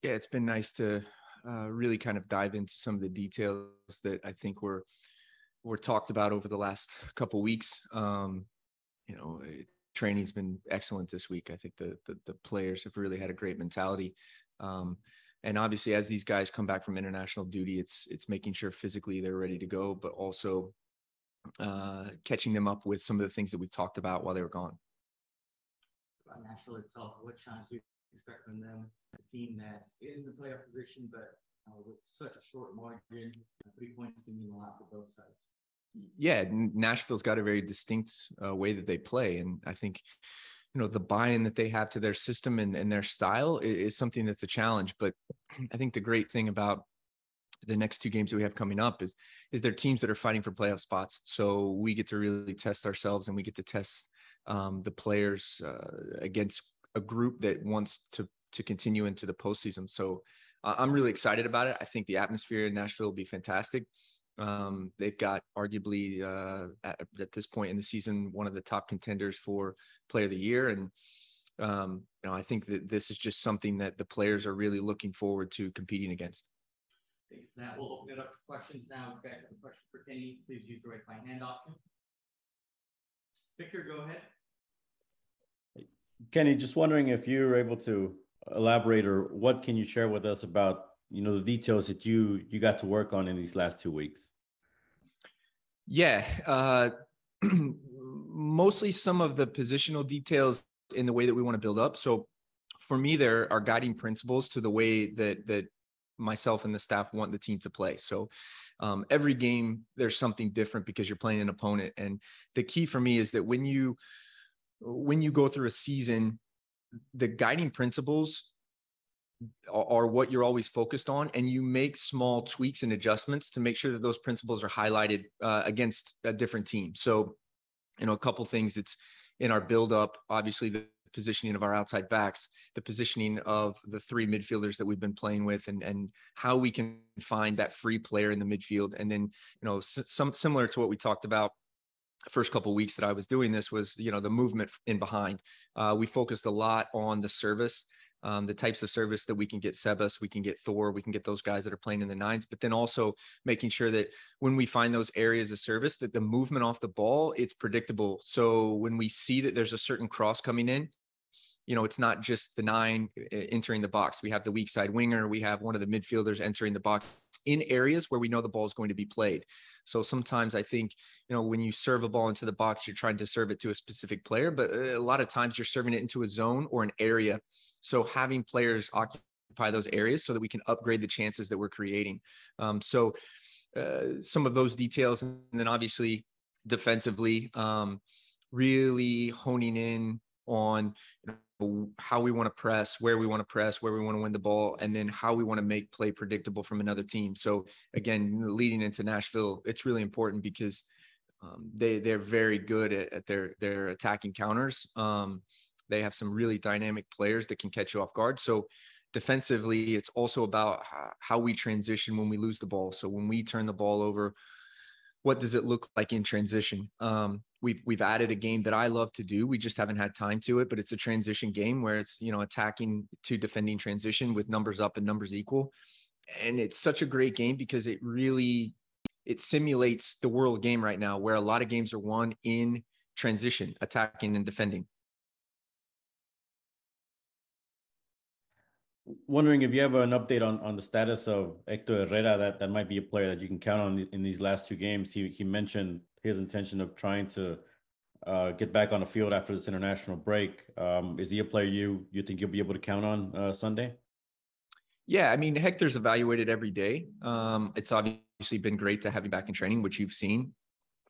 Yeah, it's been nice to really kind of dive into some of the details that I think were talked about over the last couple weeks. You know, training's been excellent this week. I think the players have really had a great mentality. And obviously, as these guys come back from international duty, it's making sure physically they're ready to go, but also catching them up with some of the things that we talked about while they were gone. About Nashville itself, what chance do you expect from them? A team that's in the playoff position, but with such a short margin, 3 points can mean a lot for both sides. Yeah, Nashville's got a very distinct way that they play, and I think the buy-in that they have to their system and their style is something that's a challenge. But I think the great thing about the next two games that we have coming up is they're teams that are fighting for playoff spots. So we get to really test ourselves, and we get to test the players against a group that wants to continue into the postseason. So I'm really excited about it. I think the atmosphere in Nashville will be fantastic. They've got arguably at this point in the season one of the top contenders for Player of the Year, and I think that this is just something that the players are really looking forward to competing against. Thanks for that. We'll open it up to questions now. If you guys have a question for Kenny, please use the raise my hand option. Victor, go ahead. Kenny, just wondering if you're able to elaborate, or what can you share with us about the details that you got to work on in these last 2 weeks? Yeah, mostly some of the positional details in the way that we want to build up. So for me, there are guiding principles to the way that myself and the staff want the team to play. So every game, there's something different because you're playing an opponent. And the key for me is that when you go through a season, the guiding principles are what you're always focused on, and you make small tweaks and adjustments to make sure that those principles are highlighted against a different team. So, a couple things. It's in our build-up, obviously the positioning of our outside backs, the positioning of the three midfielders that we've been playing with, and how we can find that free player in the midfield. And then, some similar to what we talked about the first couple of weeks that I was doing this was, the movement in behind. We focused a lot on the service. The types of service that we can get Sebas, we can get Thor, we can get those guys that are playing in the nines, but then also making sure that when we find those areas of service, that the movement off the ball, it's predictable. So when we see that there's a certain cross coming in, it's not just the nine entering the box. We have the weak side winger. We have one of the midfielders entering the box in areas where we know the ball is going to be played. So sometimes I think, when you serve a ball into the box, you're trying to serve it to a specific player, but a lot of times you're serving it into a zone or an area. So having players occupy those areas so that we can upgrade the chances that we're creating. So some of those details, and then obviously defensively, really honing in on how we want to press, where we want to press, where we want to win the ball, and then how we want to make play predictable from another team. So again, leading into Nashville, it's really important because they're very good at their attacking counters. They have some really dynamic players that can catch you off guard. So defensively, it's also about how we transition when we lose the ball. So when we turn the ball over, what does it look like in transition? We've added a game that I love to do. We just haven't had time to it, but it's a transition game where it's, attacking to defending transition with numbers up and numbers equal. And it's such a great game because it simulates the world game right now, where a lot of games are won in transition, attacking and defending. Wondering if you have an update on the status of Hector Herrera, that might be a player that you can count on in these last two games. He mentioned his intention of trying to get back on the field after this international break. Is he a player you think you'll be able to count on Sunday? Yeah, I mean, Hector's evaluated every day. It's obviously been great to have him back in training, which you've seen.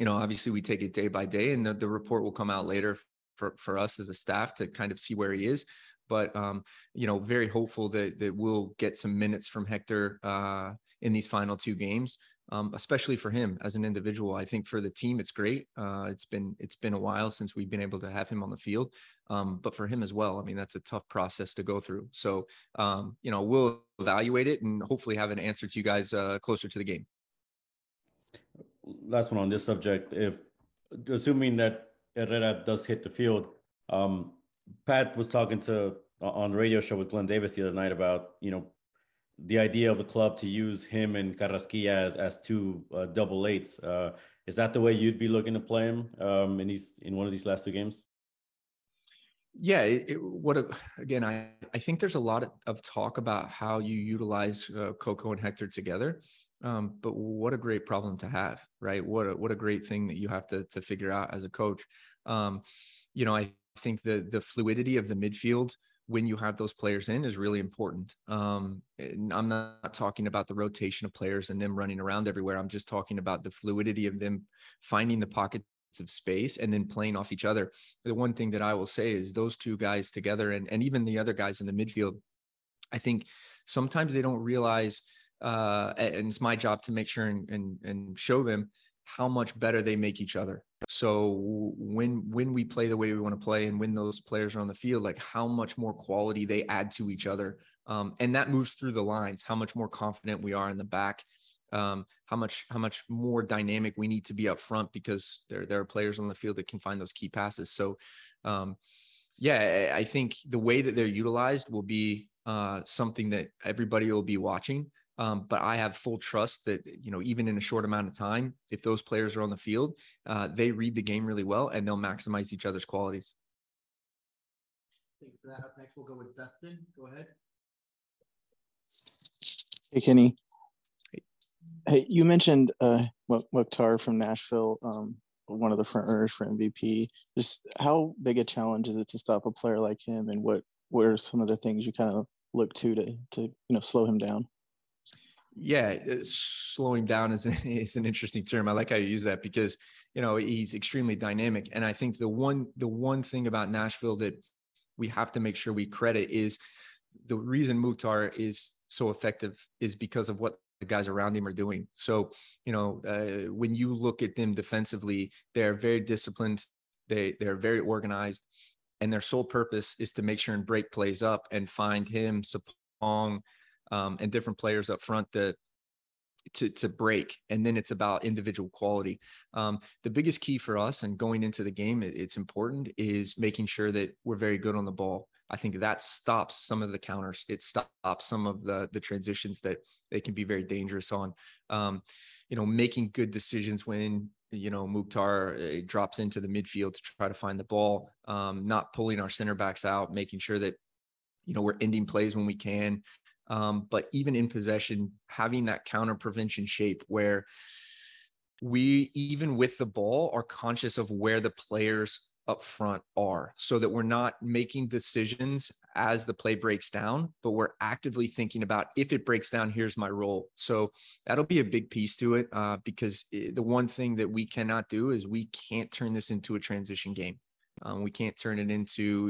Obviously we take it day by day, and the report will come out later for us as a staff to kind of see where he is. But, very hopeful that we'll get some minutes from Hector in these final two games, especially for him as an individual. I think for the team, it's great. It's been a while since we've been able to have him on the field. But for him as well, I mean, that's a tough process to go through. So, we'll evaluate it and hopefully have an answer to you guys closer to the game. Last one on this subject. Assuming that Herrera does hit the field, Pat was talking on the radio show with Glenn Davis the other night about, the idea of the club to use him and Carrasquilla as two double eights. Is that the way you'd be looking to play him in one of these last two games? Yeah, again, I think there's a lot of talk about how you utilize Coco and Hector together. But what a great problem to have, right? What a great thing that you have to figure out as a coach. I think the fluidity of the midfield when you have those players in is really important. And I'm not talking about the rotation of players and them running around everywhere. I'm just talking about the fluidity of them finding the pockets of space and then playing off each other. The one thing that I will say is those two guys together and even the other guys in the midfield, I think sometimes they don't realize, and it's my job to make sure and show them how much better they make each other. So when we play the way we want to play and when those players are on the field, like how much more quality they add to each other. And that moves through the lines, how much more confident we are in the back, how much more dynamic we need to be up front because there are players on the field that can find those key passes. So I think the way that they're utilized will be something that everybody will be watching. But I have full trust that, even in a short amount of time, if those players are on the field, they read the game really well and they'll maximize each other's qualities. Thank you for that. Up next, we'll go with Dustin. Go ahead. Hey, Kenny. Hey, you mentioned Mukhtar from Nashville, one of the front runners for MVP. Just how big a challenge is it to stop a player like him, and what are some of the things you kind of look to slow him down? Yeah, slowing down is an interesting term. I like how you use that because he's extremely dynamic, and I think the one thing about Nashville that we have to make sure we credit is the reason Mukhtar is so effective is because of what the guys around him are doing. So when you look at them defensively, they're very disciplined, they're very organized, and their sole purpose is to make sure and break plays up and find him, Sapong, and different players up front to break. And then it's about individual quality. The biggest key for us and going into the game, it's important, is making sure that we're very good on the ball. I think that stops some of the counters. It stops some of the transitions that they can be very dangerous on. Making good decisions when, Mukhtar drops into the midfield to try to find the ball, not pulling our center backs out, making sure that, we're ending plays when we can. But even in possession, having that counter prevention shape where we, even with the ball, are conscious of where the players up front are, so that we're not making decisions as the play breaks down, but we're actively thinking about, if it breaks down, here's my role. So that'll be a big piece to it, because the one thing that we cannot do is we can't turn this into a transition game. We can't turn it into,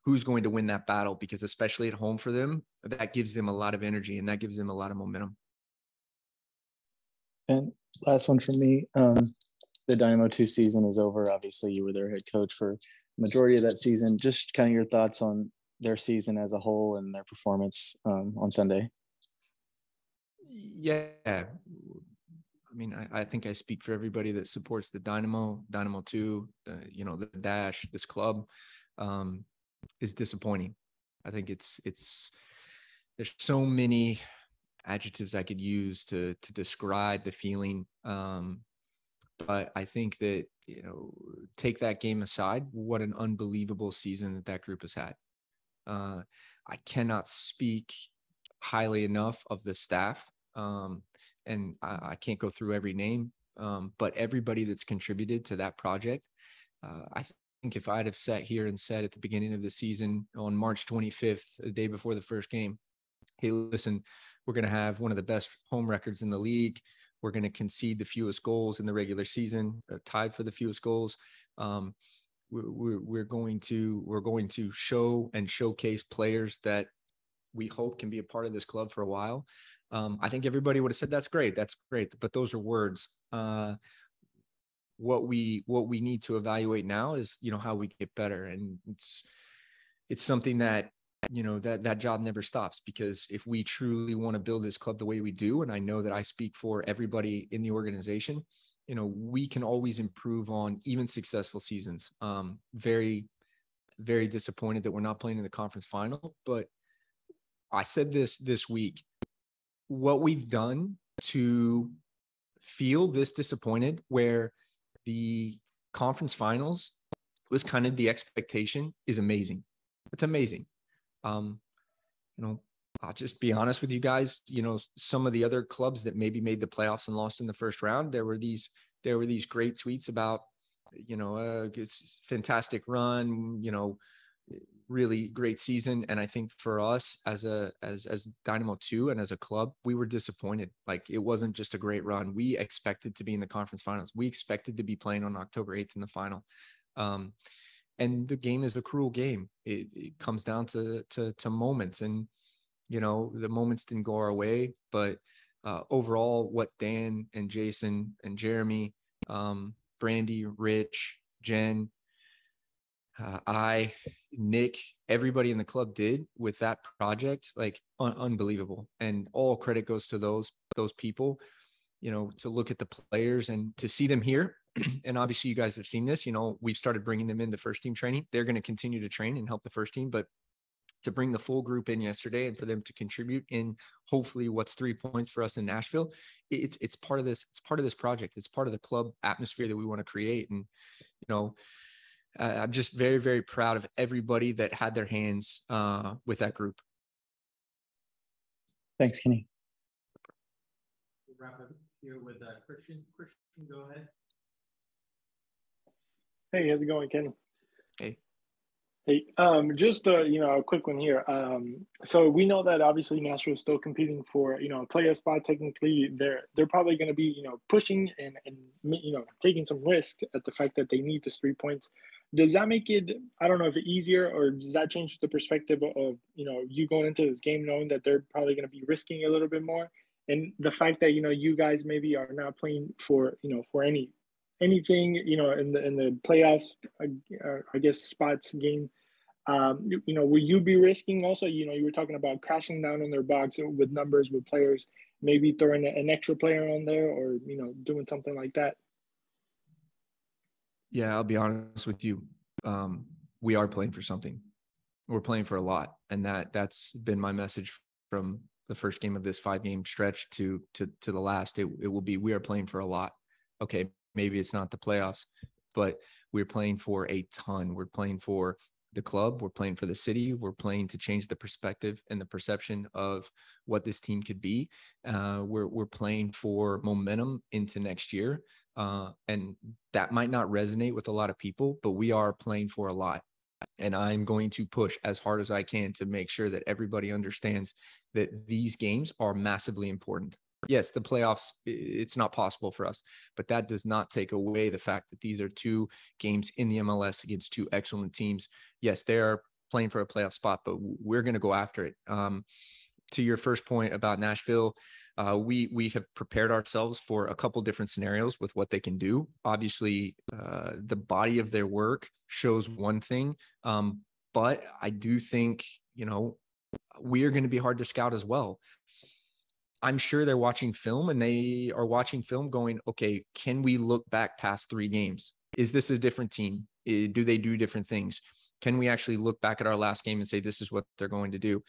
who's going to win that battle, because especially at home for them, that gives them a lot of energy and that gives them a lot of momentum. And last one from me. The Dynamo 2 season is over. Obviously, you were their head coach for the majority of that season. Just kind of your thoughts on their season as a whole and their performance on Sunday. Yeah. I mean, I think I speak for everybody that supports the Dynamo 2, the Dash, this club, is disappointing. I think there's so many adjectives I could use to describe the feeling. But I think that, take that game aside, what an unbelievable season that group has had. I cannot speak highly enough of the staff. And I can't go through every name, but everybody that's contributed to that project. I think if I'd have sat here and said at the beginning of the season on March 25th, the day before the first game, hey, listen, we're going to have one of the best home records in the league. We're going to concede the fewest goals in the regular season, tied for the fewest goals. We're going to show and showcase players that we hope can be a part of this club for a while. I think everybody would have said, that's great. But those are words. What we need to evaluate now is, how we get better. And it's something that, that job never stops, because if we truly want to build this club the way we do, and I know that I speak for everybody in the organization, we can always improve on even successful seasons. Very, very disappointed that we're not playing in the conference final, but I said this week, what we've done to feel this disappointed, where the conference finals was kind of the expectation, is amazing. It's amazing. I'll just be honest with you guys. Some of the other clubs that maybe made the playoffs and lost in the first round, there were these great tweets about, it's fantastic run, really great season. And I think for us as Dynamo 2 and as a club, we were disappointed. Like, it wasn't just a great run. We expected to be in the conference finals. We expected to be playing on October 8th in the final. And the game is a cruel game. It comes down to moments, and, the moments didn't go our way, but overall, what Dan and Jason and Jeremy, Brandy, Rich, Jen, Nick, everybody in the club did with that project, like, unbelievable. And all credit goes to those people, to look at the players and to see them here. And obviously you guys have seen this, we've started bringing them in the first team training. They're going to continue to train and help the first team, but to bring the full group in yesterday and for them to contribute in hopefully what's 3 points for us in Nashville, it's part of this. It's part of this project. It's part of the club atmosphere that we want to create. And, I'm just very, very proud of everybody that had their hands with that group. Thanks, Kenny. We'll wrap up here with Christian. Christian, go ahead. Hey, how's it going, Kenny? Hey. Hey, just a quick one here. So we know that obviously Nashville is still competing for a playoff spot. Technically, they're probably going to be pushing and taking some risk at the fact that they need this 3 points. Does that make it, I don't know if it's easier, or does that change the perspective of you going into this game knowing that they're probably going to be risking a little bit more, and the fact that you guys maybe are not playing for for anything in the playoffs, I guess spots game. Will you be risking also? You were talking about crashing down on their box with numbers, with players, maybe throwing an extra player on there, or doing something like that. Yeah, I'll be honest with you. We are playing for something. We're playing for a lot, and that's been my message from the first game of this 5-game stretch to the last. It will be, we are playing for a lot. Okay, maybe it's not the playoffs, but we're playing for a ton. We're playing for the club. We're playing for the city. We're playing to change the perspective and the perception of what this team could be. We're playing for momentum into next year. And that might not resonate with a lot of people, but we are playing for a lot. And I'm going to push as hard as I can to make sure that everybody understands that these games are massively important. Yes, the playoffs, it's not possible for us, but that does not take away the fact that these are 2 games in the MLS against 2 excellent teams. Yes, they are playing for a playoff spot, but we're going to go after it. To your first point about Nashville, we have prepared ourselves for a couple different scenarios with what they can do. Obviously, the body of their work shows one thing, but I do think, we are going to be hard to scout as well. I'm sure they're watching film, and they are watching film going, okay, can we look back past 3 games? Is this a different team? Do they do different things? Can we actually look back at our last game and say, this is what they're going to do?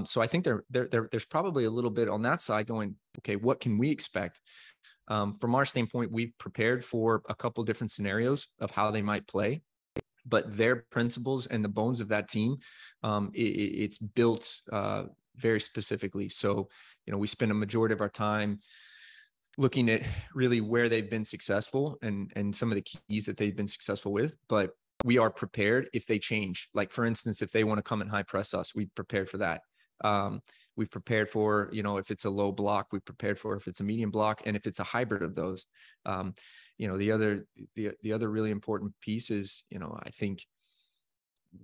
So I think there's probably a little bit on that side going, okay, what can we expect? From our standpoint, we've prepared for a couple different scenarios of how they might play, but their principles and the bones of that team, it's built very specifically. So, we spend a majority of our time looking at really where they've been successful and some of the keys that they've been successful with, but we are prepared if they change. Like, for instance, if they want to come and high press us, we've prepared for that. We've prepared for, if it's a low block, we've prepared for if it's a medium block, and if it's a hybrid of those. The other really important piece is, I think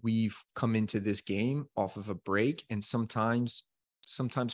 we've come into this game off of a break, and sometimes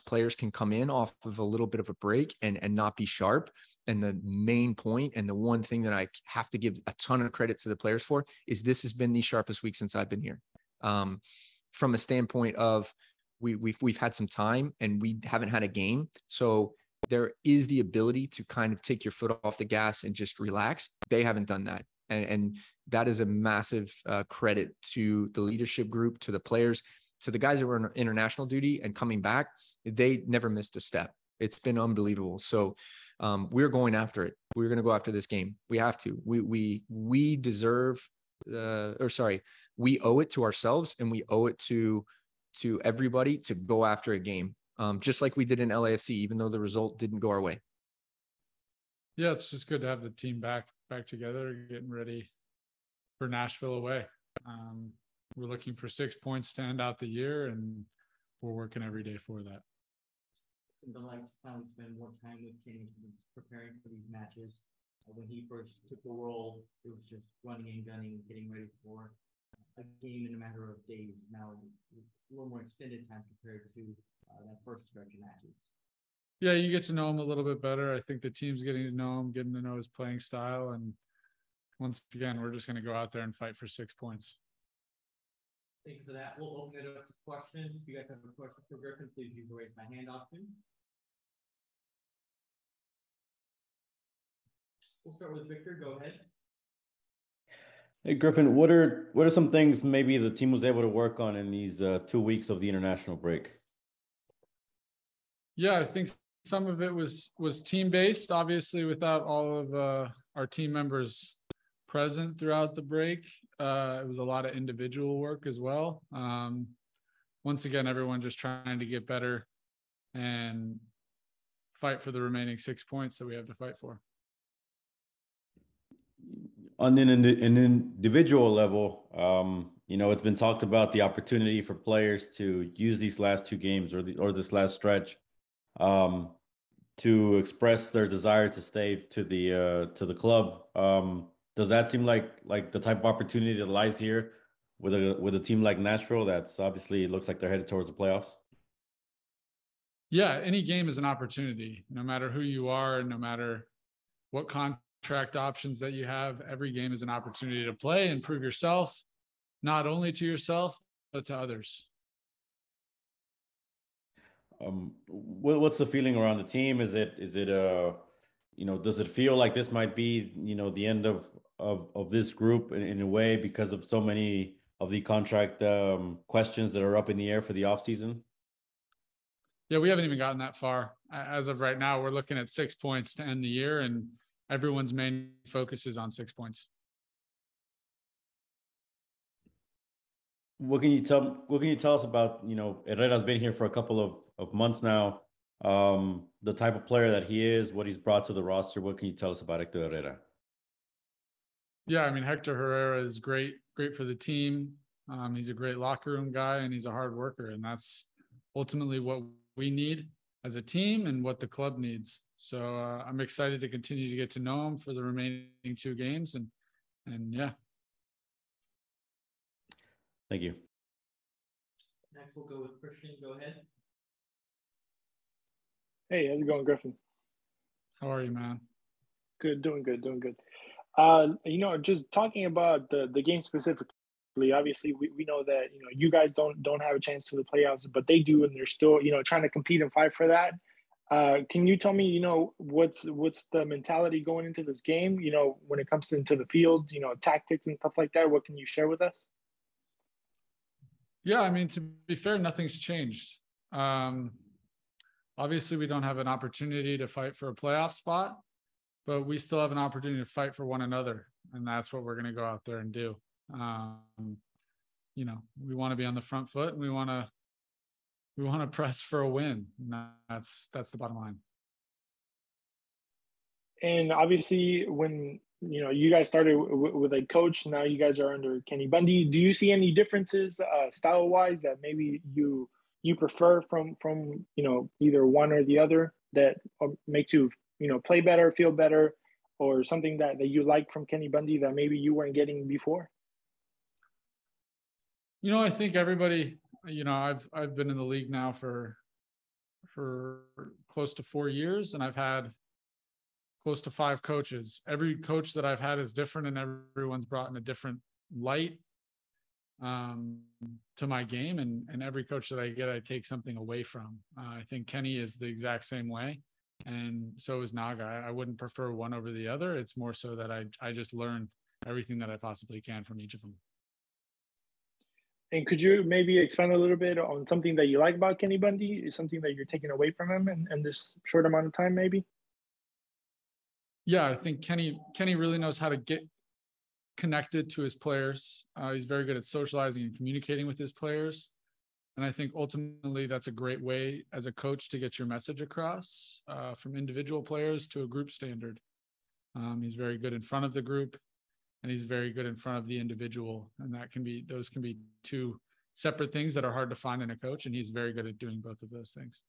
players can come in off of a little bit of a break and not be sharp. And the main point, and the one thing that I have to give a ton of credit to the players for, is this has been the sharpest week since I've been here. From a standpoint of we've had some time and we haven't had a game. So there is the ability to kind of take your foot off the gas and just relax. They haven't done that. And that is a massive credit to the leadership group, to the players, to the guys that were on international duty and coming back, they never missed a step. It's been unbelievable. So we're going after it. We're going to go after this game. We have to. We deserve, we owe it to ourselves, and we owe it to everybody to go after a game, just like we did in LAFC, even though the result didn't go our way. Yeah, it's just good to have the team back together, getting ready for Nashville away. We're looking for 6 points to end out the year, and we're working every day for that. The likes finally spend more time with Kenny preparing for these matches. When he first took the role, it was just running and gunning, getting ready for a game in a matter of days. Now, a little more extended time compared to that first stretch of matches. Yeah, you get to know him a little bit better. I think the team's getting to know him, getting to know his playing style. And once again, we're just going to go out there and fight for 6 points. Thank you for that. We'll open it up to questions. If you guys have a question for Griffin, please use the raise my hand option. We'll start with Victor. Go ahead. Hey, Griffin, what are some things maybe the team was able to work on in these 2 weeks of the international break? Yeah, I think some of it was team-based, obviously, without all of our team members present throughout the break. It was a lot of individual work as well. Once again, everyone just trying to get better and fight for the remaining 6 points that we have to fight for. On an individual level, it's been talked about the opportunity for players to use these last 2 games or this last stretch to express their desire to stay to the club. Does that seem like the type of opportunity that lies here with a team like Nashville that's obviously looks like they're headed towards the playoffs? Yeah, any game is an opportunity, no matter who you are and no matter what contract options that you have. Every game is an opportunity to play and prove yourself, not only to yourself, but to others. What's the feeling around the team? Is it does it feel like this might be, the end of this group in a way because of so many of the contract questions that are up in the air for the offseason? Yeah, we haven't even gotten that far. As of right now, we're looking at 6 points to end the year, and everyone's main focus is on 6 points. What can you tell us about, Herrera's been here for a couple of months now, the type of player that he is, what he's brought to the roster. What can you tell us about Hector Herrera? Yeah, I mean, Hector Herrera is great for the team. He's a great locker room guy, and he's a hard worker, and that's ultimately what we need as a team and what the club needs. So I'm excited to continue to get to know him for the remaining 2 games, and yeah. Thank you. Next, we'll go with Christian. Go ahead. Hey, how's it going, Griffin? How are you, man? Good, doing good. Just talking about the game specifically, obviously we know that, you guys don't have a chance to the playoffs, but they do, and they're still, trying to compete and fight for that. Can you tell me, what's the mentality going into this game, when it comes into the field, tactics and stuff like that? What can you share with us? Yeah, I mean, to be fair, nothing's changed. Obviously, we don't have an opportunity to fight for a playoff spot, but we still have an opportunity to fight for one another, and that's what we're going to go out there and do. We want to be on the front foot, and we want to press for a win. And that's the bottom line. And obviously, when you guys started with a coach, now you guys are under Kenny Bundy. Do you see any differences style-wise that maybe you prefer from either one or the other that makes you play better, feel better, or something that you like from Kenny Bundy that maybe you weren't getting before? I think everybody, I've been in the league now for close to 4 years, and I've had close to 5 coaches. Every coach that I've had is different, and everyone's brought in a different light to my game. And every coach that I get, I take something away from. I think Kenny is the exact same way, and so is Naga. I wouldn't prefer one over the other. It's more so that I just learn everything that I possibly can from each of them. And could you maybe expand a little bit on something that you like about Kenny Bundy? Is something that you're taking away from him in this short amount of time, maybe? Yeah, I think Kenny really knows how to get connected to his players. He's very good at socializing and communicating with his players. And I think ultimately that's a great way as a coach to get your message across from individual players to a group standard. He's very good in front of the group, and he's very good in front of the individual. And those can be two separate things that are hard to find in a coach. And he's very good at doing both of those things.